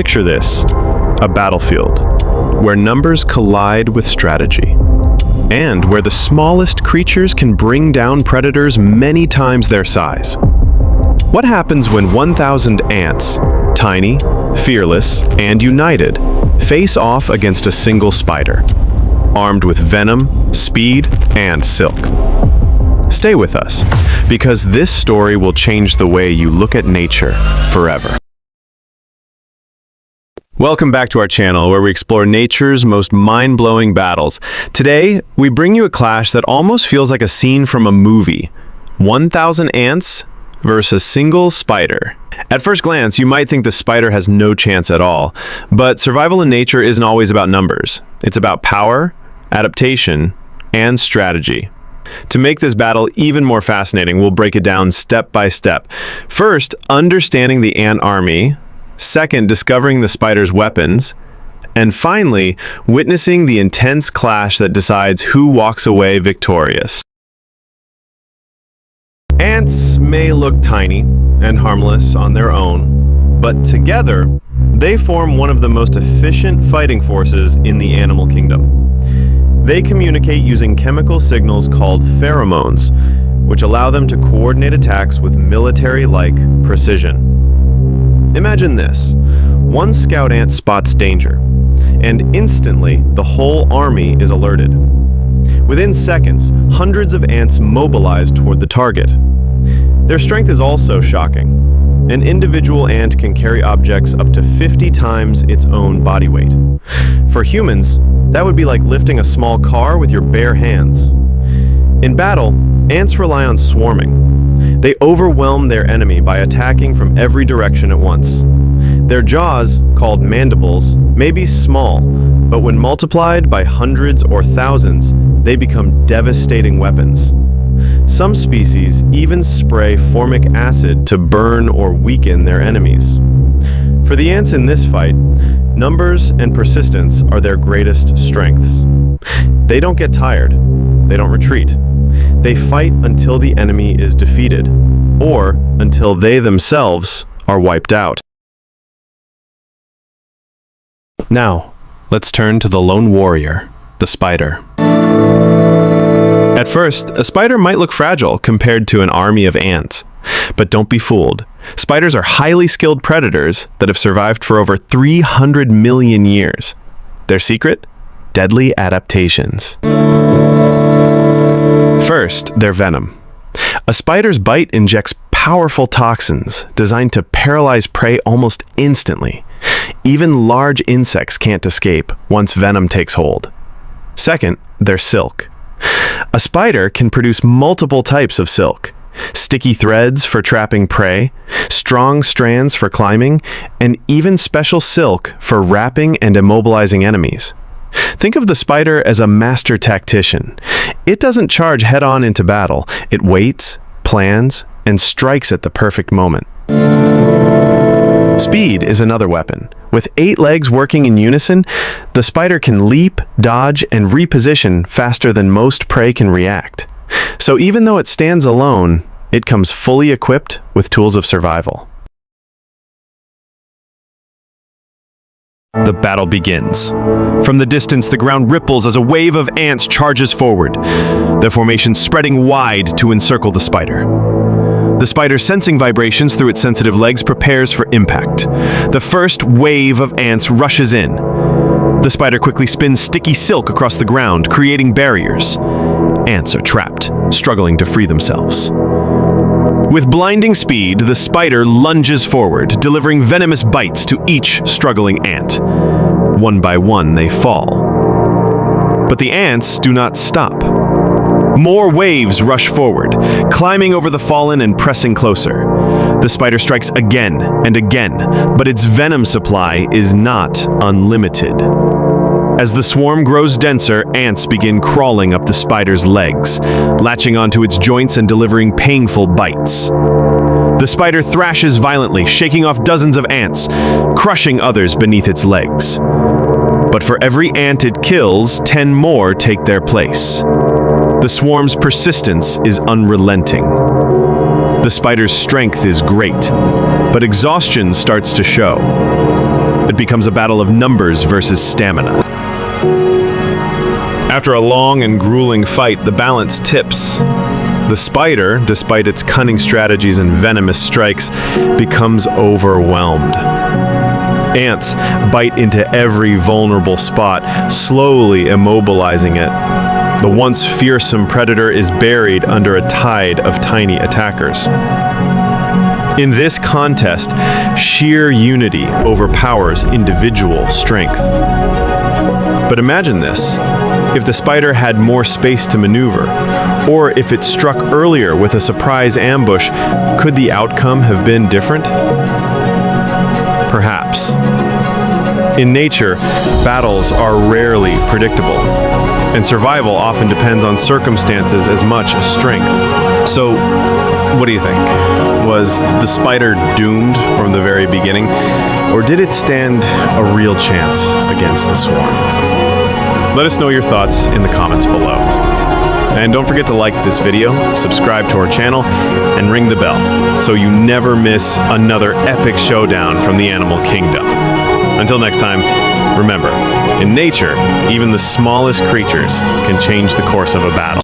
Picture this, a battlefield where numbers collide with strategy, and where the smallest creatures can bring down predators many times their size. What happens when 1,000 ants, tiny, fearless, and united, face off against a single spider, armed with venom, speed, and silk? Stay with us, because this story will change the way you look at nature forever. Welcome back to our channel, where we explore nature's most mind-blowing battles. Today, we bring you a clash that almost feels like a scene from a movie. 1,000 ants versus a single spider. At first glance, you might think the spider has no chance at all, but survival in nature isn't always about numbers. It's about power, adaptation, and strategy. To make this battle even more fascinating, we'll break it down step by step. First, understanding the ant army. Second, discovering the spider's weapons. And finally, witnessing the intense clash that decides who walks away victorious. Ants may look tiny and harmless on their own, but together, they form one of the most efficient fighting forces in the animal kingdom. They communicate using chemical signals called pheromones, which allow them to coordinate attacks with military-like precision. Imagine this. One scout ant spots danger, and instantly the whole army is alerted. Within seconds, hundreds of ants mobilize toward the target. Their strength is also shocking. An individual ant can carry objects up to 50 times its own body weight. For humans, that would be like lifting a small car with your bare hands. In battle, ants rely on swarming. They overwhelm their enemy by attacking from every direction at once. Their jaws, called mandibles, may be small, but when multiplied by hundreds or thousands, they become devastating weapons. Some species even spray formic acid to burn or weaken their enemies. For the ants in this fight, numbers and persistence are their greatest strengths. They don't get tired. They don't retreat. They fight until the enemy is defeated, or until they themselves are wiped out. Now, let's turn to the lone warrior, the spider. At first, a spider might look fragile compared to an army of ants. But don't be fooled. Spiders are highly skilled predators that have survived for over 300 million years. Their secret? Deadly adaptations. First, their venom. A spider's bite injects powerful toxins designed to paralyze prey almost instantly. Even large insects can't escape once venom takes hold. Second, their silk. A spider can produce multiple types of silk. Sticky threads for trapping prey, strong strands for climbing, and even special silk for wrapping and immobilizing enemies. Think of the spider as a master tactician. It doesn't charge head-on into battle. It waits, plans, and strikes at the perfect moment. Speed is another weapon. With 8 legs working in unison, the spider can leap, dodge, and reposition faster than most prey can react. So even though it stands alone, it comes fully equipped with tools of survival. The battle begins. From the distance, the ground ripples as a wave of ants charges forward, their formation spreading wide to encircle the spider. The spider, sensing vibrations through its sensitive legs, prepares for impact. The first wave of ants rushes in. The spider quickly spins sticky silk across the ground, creating barriers. Ants are trapped, struggling to free themselves. With blinding speed, the spider lunges forward, delivering venomous bites to each struggling ant. One by one, they fall. But the ants do not stop. More waves rush forward, climbing over the fallen and pressing closer. The spider strikes again and again, but its venom supply is not unlimited. As the swarm grows denser, ants begin crawling up the spider's legs, latching onto its joints and delivering painful bites. The spider thrashes violently, shaking off dozens of ants, crushing others beneath its legs. But for every ant it kills, 10 more take their place. The swarm's persistence is unrelenting. The spider's strength is great, but exhaustion starts to show. It becomes a battle of numbers versus stamina. After a long and grueling fight, the balance tips. The spider, despite its cunning strategies and venomous strikes, becomes overwhelmed. Ants bite into every vulnerable spot, slowly immobilizing it. The once fearsome predator is buried under a tide of tiny attackers. In this contest, sheer unity overpowers individual strength. But imagine this: if the spider had more space to maneuver, or if it struck earlier with a surprise ambush, could the outcome have been different? Perhaps. In nature, battles are rarely predictable, and survival often depends on circumstances as much as strength. So, what do you think? Was the spider doomed from the very beginning, or did it stand a real chance against the swarm? Let us know your thoughts in the comments below. And don't forget to like this video, subscribe to our channel, and ring the bell so you never miss another epic showdown from the animal kingdom. Until next time, remember, in nature, even the smallest creatures can change the course of a battle.